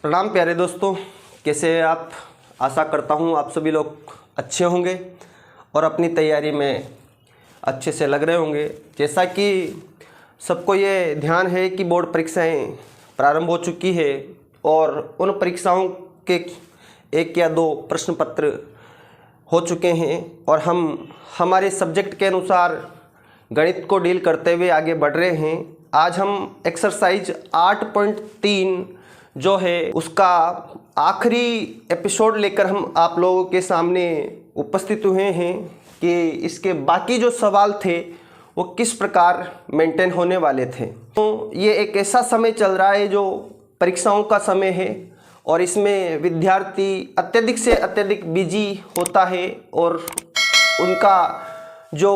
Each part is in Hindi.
प्रणाम प्यारे दोस्तों, कैसे हैं आप। आशा करता हूँ आप सभी लोग अच्छे होंगे और अपनी तैयारी में अच्छे से लग रहे होंगे। जैसा कि सबको ये ध्यान है कि बोर्ड परीक्षाएं प्रारंभ हो चुकी है और उन परीक्षाओं के 1 या 2 प्रश्न पत्र हो चुके हैं और हम हमारे सब्जेक्ट के अनुसार गणित को डील करते हुए आगे बढ़ रहे हैं। आज हम एक्सरसाइज 8.3 जो है उसका आखिरी एपिसोड लेकर हम आप लोगों के सामने उपस्थित हुए हैं कि इसके बाकी जो सवाल थे वो किस प्रकार मेंटेन होने वाले थे। तो ये एक ऐसा समय चल रहा है जो परीक्षाओं का समय है और इसमें विद्यार्थी अत्यधिक से अत्यधिक बिजी होता है और उनका जो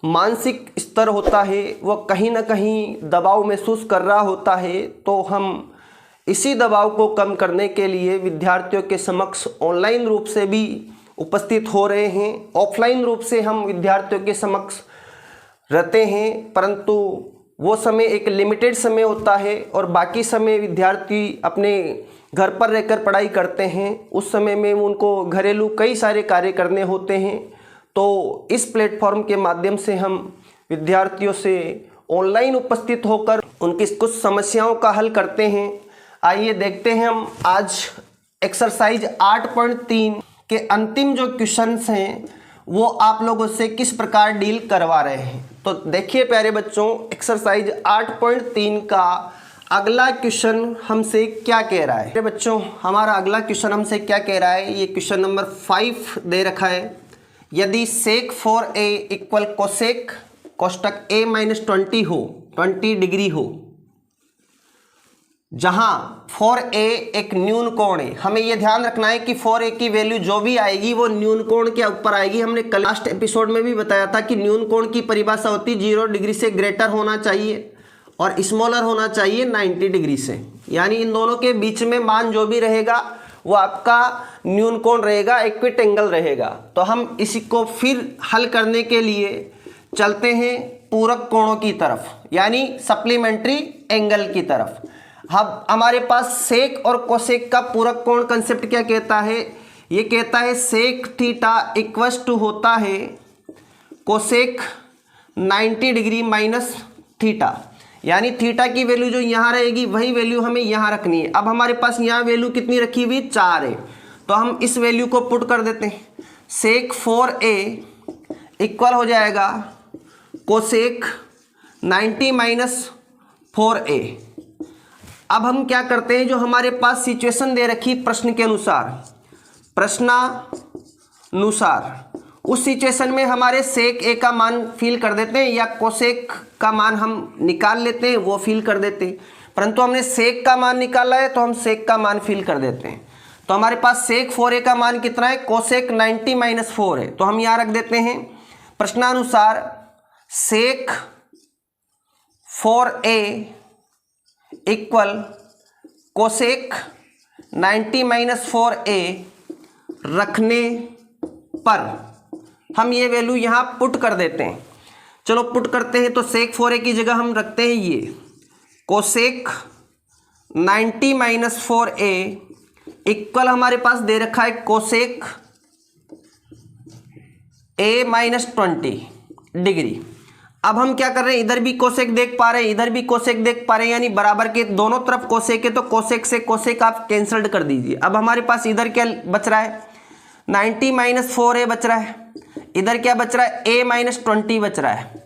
मानसिक स्तर होता है वो कहीं ना कहीं दबाव महसूस कर रहा होता है। तो हम इसी दबाव को कम करने के लिए विद्यार्थियों के समक्ष ऑनलाइन रूप से भी उपस्थित हो रहे हैं। ऑफलाइन रूप से हम विद्यार्थियों के समक्ष रहते हैं, परंतु वो समय एक लिमिटेड समय होता है और बाकी समय विद्यार्थी अपने घर पर रहकर पढ़ाई करते हैं। उस समय में उनको घरेलू कई सारे कार्य करने होते हैं। तो इस प्लेटफॉर्म के माध्यम से हम विद्यार्थियों से ऑनलाइन उपस्थित होकर उनकी कुछ समस्याओं का हल करते हैं। आइए देखते हैं हम आज एक्सरसाइज 8.3 के अंतिम जो क्वेश्चंस हैं वो आप लोगों से किस प्रकार डील करवा रहे हैं। तो देखिए प्यारे बच्चों, एक्सरसाइज 8.3 का अगला क्वेश्चन हमसे क्या कह रहा है। बच्चों, हमारा अगला क्वेश्चन हमसे क्या कह रहा है, ये क्वेश्चन नंबर 5 दे रखा है। यदि sec 4a इक्वल कोसेक कोष्टक a माइनस 20 हो, 20 डिग्री हो, जहां 4a एक न्यून कोण है। हमें यह ध्यान रखना है कि 4a की वैल्यू जो भी आएगी वो न्यून कोण के ऊपर आएगी। हमने कल लास्ट एपिसोड में भी बताया था कि न्यून कोण की परिभाषा होती 0 डिग्री से ग्रेटर होना चाहिए और स्मॉलर होना चाहिए 90 डिग्री से। यानी इन दोनों के बीच में मान जो भी रहेगा वो आपका न्यून कोण रहेगा, इक्विट एंगल रहेगा। तो हम इसी को फिर हल करने के लिए चलते हैं पूरक कोणों की तरफ, यानी सप्लीमेंट्री एंगल की तरफ। अब हमारे पास सेक और कोसेक का पूरक कोण कंसेप्ट क्या कहता है, ये कहता है सेक थीटा इक्वस टू होता है कोसेक 90 डिग्री माइनस थीटा। यानी थीटा की वैल्यू जो यहाँ रहेगी वही वैल्यू हमें यहाँ रखनी है। अब हमारे पास यहाँ वैल्यू कितनी रखी हुई, 4 है, तो हम इस वैल्यू को पुट कर देते हैं। सेक 4a इक्वल हो जाएगा कोसेक 90 माइनस 4a। अब हम क्या करते हैं, जो हमारे पास सिचुएशन दे रखी प्रश्न के अनुसार, प्रश्नानुसार उस सिचुएशन में हमारे सेक ए का मान फिल कर देते हैं या कोसेक का मान हम निकाल लेते हैं, वो फिल कर देते हैं। परंतु हमने सेक का मान निकाला है तो हम सेक का मान फिल कर देते हैं। तो हमारे पास सेक 4a का मान कितना है, कोसेक 90 माइनस 4 है, तो हम यहाँ रख देते हैं प्रश्नानुसार सेक 4a equal cosec 90 minus 4a रखने पर हम ये वैल्यू यहाँ पुट कर देते हैं। चलो पुट करते हैं। तो सेक 4a की जगह हम रखते हैं ये कोसेक 90 माइनस 4a इक्वल हमारे पास दे रखा है कोसेक a माइनस 20 डिग्री। अब हम क्या कर रहे हैं, इधर भी कोसेक देख पा रहे हैं, इधर भी कोसेक देख पा रहे हैं, यानी बराबर के दोनों तरफ कोसेक है, तो कोसेक से कोसेक आप कैंसल्ड कर दीजिए। अब हमारे पास इधर क्या बच रहा है, 90 माइनस 4a बच रहा है, इधर क्या बच रहा है, a माइनस 20 बच रहा है।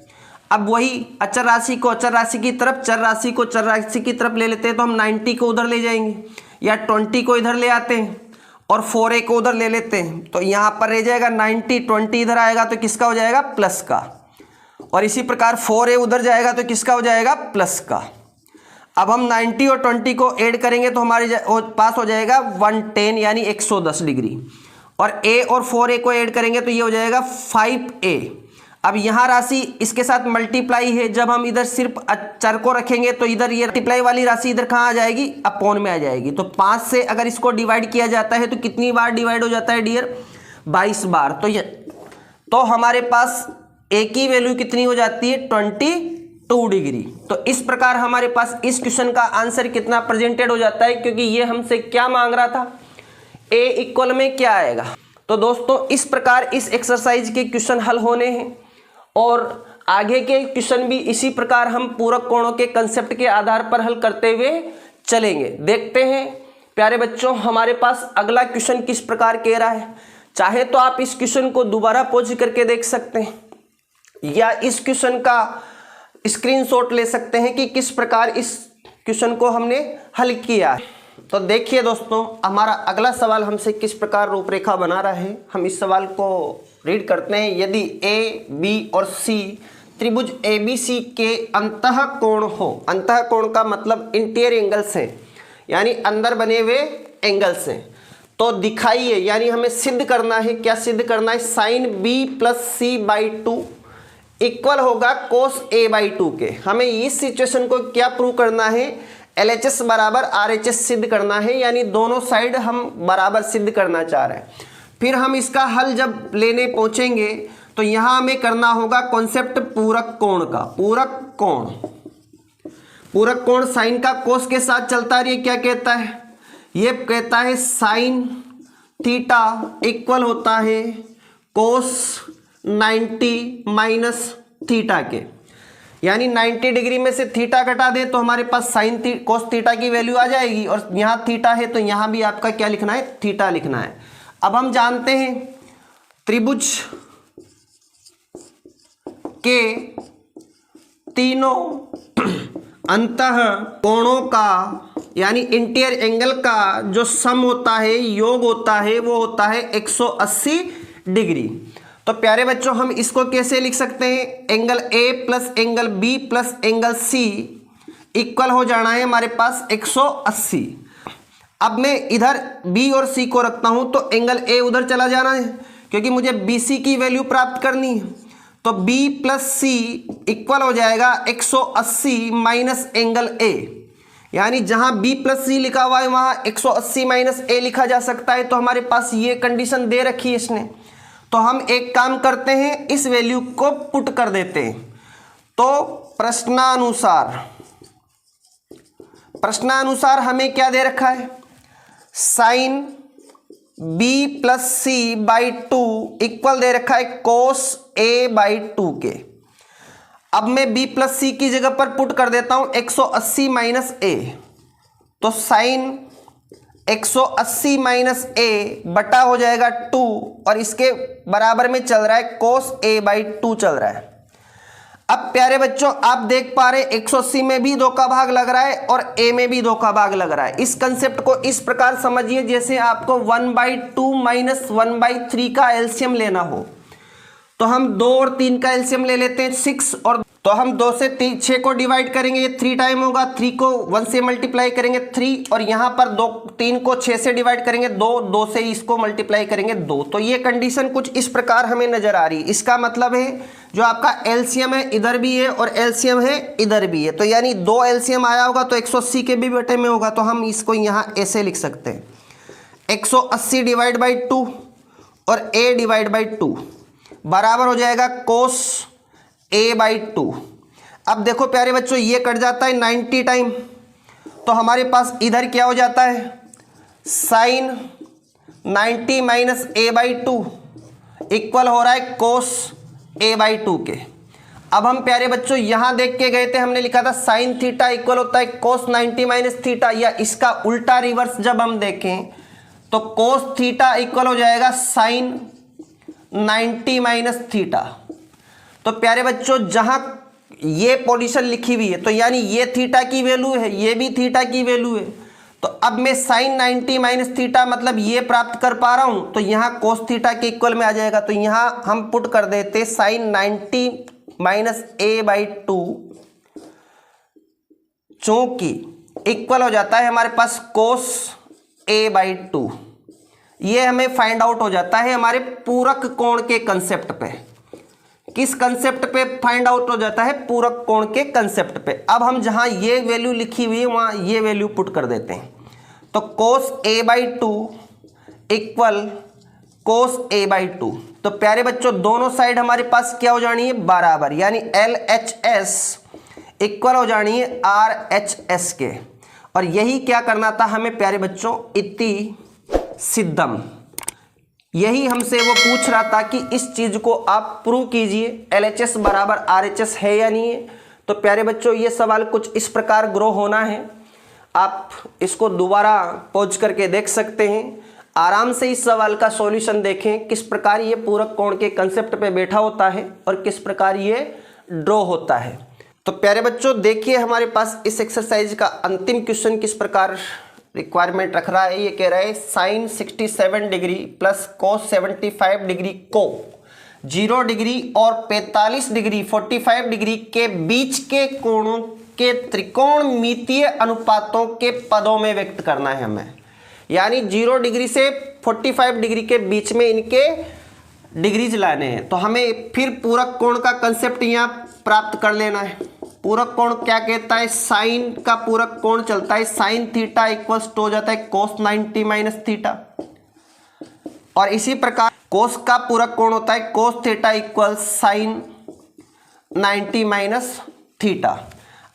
अब वही अचर राशि को अचर राशि की तरफ, चर राशि को चर राशि की तरफ ले लेते हैं। तो हम 90 को उधर ले जाएंगे या 20 को इधर ले आते हैं और 4a को उधर ले लेते हैं। तो यहाँ पर रह जाएगा 90, 20 इधर आएगा तो किसका हो जाएगा, प्लस का। और इसी प्रकार 4a उधर जाएगा तो किसका हो जाएगा, प्लस का। अब हम 90 और 20 को ऐड करेंगे तो हमारे पास हो जाएगा 110 यानी 110 डिग्री। और a और 4a को ऐड करेंगे तो ये हो जाएगा 5a। अब यहाँ राशि इसके साथ मल्टीप्लाई है, जब हम इधर सिर्फ चर को रखेंगे तो इधर ये मल्टीप्लाई वाली राशि इधर कहाँ आ जाएगी, अपॉन में आ जाएगी। तो 5 से अगर इसको डिवाइड किया जाता है तो कितनी बार डिवाइड हो जाता है डियर, 22 बार। तो हमारे पास a की वैल्यू कितनी हो जाती है, 20 2 डिग्री। तो इस प्रकार हमारे पास इस क्वेश्चन का आंसर कितना प्रेजेंटेड हो जाता है, क्योंकि ये हमसे क्या मांग रहा था, ए इक्वल में क्या आएगा। तो दोस्तों इस प्रकार इस एक्सरसाइज के क्वेश्चन हल होने हैं और आगे के क्वेश्चन भी इसी प्रकार हम पूरक कोणों के कंसेप्ट के आधार पर हल करते हुए चलेंगे। देखते हैं प्यारे बच्चों हमारे पास अगला क्वेश्चन किस प्रकार कह रहा है। चाहे तो आप इस क्वेश्चन को दोबारा पॉज करके देख सकते हैं या इस क्वेश्चन का स्क्रीनशॉट ले सकते हैं कि किस प्रकार इस क्वेश्चन को हमने हल किया है। तो देखिए दोस्तों हमारा अगला सवाल हमसे किस प्रकार रूपरेखा बना रहा है। हम इस सवाल को रीड करते हैं। यदि ए बी और सी त्रिभुज ABC के अंतः कोण हो, अंतः कोण का मतलब इंटीरियर एंगल्स हैं, यानी अंदर बने हुए एंगल्स हैं, तो दिखाइए, यानी हमें सिद्ध करना है। क्या सिद्ध करना है, sine B plus C/2 equal होगा कोस A/2 के। हमें इस सिचुएशन को क्या प्रूव करना है, LHS बराबर RHS सिद्ध करना है, यानी दोनों साइड हम बराबर सिद्ध करना चाह रहे हैं। फिर हम इसका हल जब लेने पहुंचेंगे तो यहां हमें करना होगा कॉन्सेप्ट पूरक कोण का। पूरक कोण, पूरक कोण साइन का कोस के साथ चलता है। ये क्या कहता है, ये कहता है साइन थीटा इक्वल होता है कोस 90 माइनस थीटा के, यानी 90 डिग्री में से थीटा घटा दे तो हमारे पास साइन कोस थीटा की वैल्यू आ जाएगी। और यहाँ थीटा है तो यहाँ भी आपका क्या लिखना है, थीटा लिखना है। अब हम जानते हैं त्रिभुज के तीनों अंतः कोणों का यानी इंटीरियर एंगल का जो सम होता है, योग होता है, वो होता है 180 डिग्री। तो प्यारे बच्चों हम इसको कैसे लिख सकते हैं, angle A plus angle B plus angle C equal हो जाना है हमारे पास 180। अब मैं इधर B और C को रखता हूं तो एंगल A उधर चला जाना है, क्योंकि मुझे BC की वैल्यू प्राप्त करनी है। तो B प्लस C इक्वल हो जाएगा 180 माइनस एंगल A, यानी जहां B प्लस C लिखा हुआ है वहां 180 माइनस A लिखा जा सकता है। तो हमारे पास ये कंडीशन दे रखी है इसने। तो हम एक काम करते हैं, इस वैल्यू को पुट कर देते हैं। तो प्रश्नानुसार हमें क्या दे रखा है, sine B plus C/2 equal दे रखा है कोस A/2 के। अब मैं B प्लस C की जगह पर पुट कर देता हूं 180 माइनस A, तो साइन 180 माइनस A बटा हो जाएगा 2 और इसके बराबर में चल रहा है कोस A/2 चल रहा है। अब प्यारे बच्चों आप देख पा रहे 180 में भी 2 का भाग लग रहा है और A में भी 2 का भाग लग रहा है। इस कंसेप्ट को इस प्रकार समझिए जैसे आपको 1/2 माइनस 1/3 का एलसीएम लेना हो। तो हम 2 और 3 का एलसीएम ले लेते हैं 6, और तो हम 2 से 6 को डिवाइड करेंगे, ये 3 टाइम होगा। 3 को 1 से मल्टीप्लाई करेंगे 3, और यहाँ पर 3 को 6 से डिवाइड करेंगे 2 से इसको मल्टीप्लाई करेंगे 2। तो ये कंडीशन कुछ इस प्रकार हमें नजर आ रही है। इसका मतलब है जो आपका एलसीएम है इधर भी है और एलसीएम है इधर भी है, तो यानी 2 एलसीएम आया होगा तो 180 के भी बटे में होगा। तो हम इसको यहाँ ऐसे लिख सकते हैं 180 डिवाइड बाई 2 और A डिवाइड बाई 2 बराबर हो जाएगा कोस A/2। अब देखो प्यारे बच्चों ये कट जाता है 90 टाइम, तो हमारे पास इधर क्या हो जाता है, साइन 90 माइनस A/2 इक्वल हो रहा है कोस A/2 के। अब हम प्यारे बच्चों यहां देख के गए थे, हमने लिखा था साइन थीटा इक्वल होता है कोस 90 माइनस थीटा, या इसका उल्टा रिवर्स जब हम देखें तो कोस थीटा इक्वल हो जाएगा साइन 90 माइनस थीटा। तो प्यारे बच्चों जहां ये पोजीशन लिखी हुई है तो यानी ये थीटा की वैल्यू है, ये भी थीटा की वैल्यू है। तो अब मैं साइन 90 माइनस थीटा मतलब ये प्राप्त कर पा रहा हूं, तो यहां कोस थीटा के इक्वल में आ जाएगा। तो यहां हम पुट कर देते साइन 90 माइनस A/2 चूंकि इक्वल हो जाता है हमारे पास कोस A/2। ये हमें फाइंड आउट हो जाता है हमारे पूरक कोण के कंसेप्ट पे। किस कंसेप्ट पे फाइंड आउट हो जाता है, पूरक कोण के कंसेप्ट पे। अब हम जहां ये वैल्यू लिखी हुई है वहां ये वैल्यू पुट कर देते हैं। तो कोस A/2 इक्वल कोस A/2। तो प्यारे बच्चों दोनों साइड हमारे पास क्या हो जानी है, बराबर, यानी LHS इक्वल हो जानी है RHS के। और यही क्या करना था हमें प्यारे बच्चों, इति सिद्धम। यही हमसे वो पूछ रहा था कि इस चीज को आप प्रूव कीजिए, LHS बराबर RHS है या नहीं है। तो प्यारे बच्चों ये सवाल कुछ इस प्रकार ग्रो होना है। आप इसको दोबारा पॉज करके देख सकते हैं, आराम से इस सवाल का सॉल्यूशन देखें, किस प्रकार ये पूरक कोण के कंसेप्ट पे बैठा होता है और किस प्रकार ये ड्रॉ होता है। तो प्यारे बच्चों देखिए हमारे पास इस एक्सरसाइज का अंतिम क्वेश्चन किस प्रकार रिक्वायरमेंट रख रहा है। ये कह रहा है sine 67 degree plus cos 75 degree को 0 डिग्री और 45 डिग्री 45 डिग्री के बीच के कोणों के त्रिकोणमितीय अनुपातों के पदों में व्यक्त करना है हमें। यानी 0 डिग्री से 45 डिग्री के बीच में इनके डिग्रीज लाने हैं। तो हमें फिर पूरक कोण का कंसेप्ट यहाँ प्राप्त कर लेना है। पूरक कोण क्या कहता है, साइन का पूरक कोण चलता है साइन थीटा इक्वल्स टू हो जाता है कोस 90 माइनस थीटा। और इसी प्रकार कोस का पूरक कोण होता है cos theta equals sine 90 minus theta.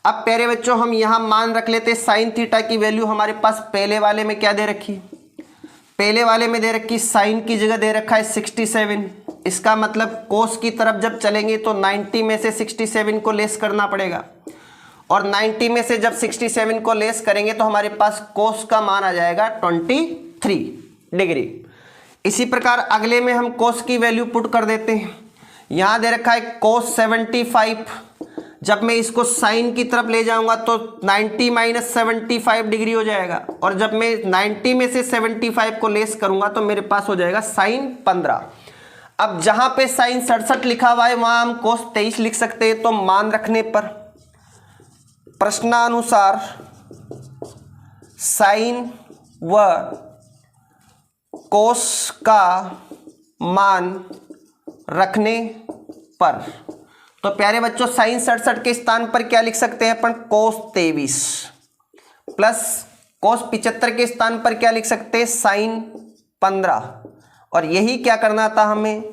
अब प्यारे बच्चों हम यहां मान रख लेते हैं साइन थीटा की वैल्यू हमारे पास पहले वाले में क्या दे रखी, पहले वाले में दे रखी साइन की जगह दे रखा है 67। इसका मतलब कोस की तरफ जब चलेंगे तो 90 में से 67 को लेस करना पड़ेगा, और 90 में से जब 67 को लेस करेंगे तो हमारे पास कोस का मान आ जाएगा 23 डिग्री। इसी प्रकार अगले में हम कोस की वैल्यू पुट कर देते हैं। यहां दे रखा है कोस 75, जब मैं इसको साइन की तरफ ले जाऊंगा तो 90 माइनस 75 डिग्री हो जाएगा, और जब मैं 90 में से 75 को लेस करूंगा तो मेरे पास हो जाएगा साइन 15। अब जहां पे साइन 67 लिखा हुआ है वहां हम कोस 23 लिख सकते हैं। तो मान रखने पर प्रश्नानुसार साइन व कोस का मान रखने पर, तो प्यारे बच्चों साइन 67 के स्थान पर क्या लिख सकते हैं अपन, कोस 23 प्लस कोस 75 के स्थान पर क्या लिख सकते हैं, साइन 15। और यही क्या करना था हमें,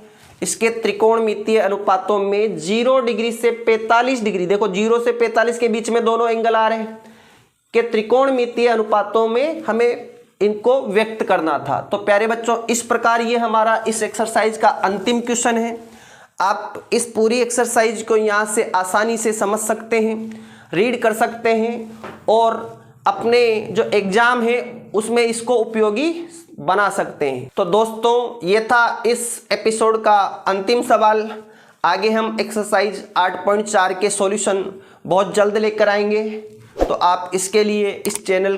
इसके त्रिकोणमितीय अनुपातों में 0 डिग्री से 45 डिग्री, देखो 0 से 45 के बीच में दोनों एंगल आ रहे हैं, के त्रिकोणमितीय अनुपातों में हमें इनको व्यक्त करना था। तो प्यारे बच्चों इस प्रकार ये हमारा इस एक्सरसाइज का अंतिम क्वेश्चन है। आप इस पूरी एक्सरसाइज को यहाँ से आसानी से समझ सकते हैं, रीड कर सकते हैं, और अपने जो एग्जाम है उसमें इसको उपयोगी बना सकते हैं। तो दोस्तों ये था इस एपिसोड का अंतिम सवाल। आगे हम एक्सरसाइज 8.4 के सॉल्यूशन बहुत जल्द लेकर आएंगे। तो आप इसके लिए इस चैनल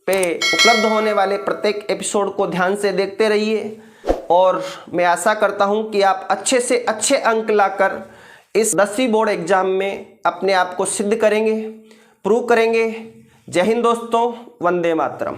पे उपलब्ध होने वाले प्रत्येक एपिसोड को ध्यान से देखते रहिए, और मैं आशा करता हूं कि आप अच्छे से अच्छे अंक लाकर इस 10वीं बोर्ड एग्जाम में अपने आप को सिद्ध करेंगे, प्रूव करेंगे। जय हिंद दोस्तों, वंदे मातरम।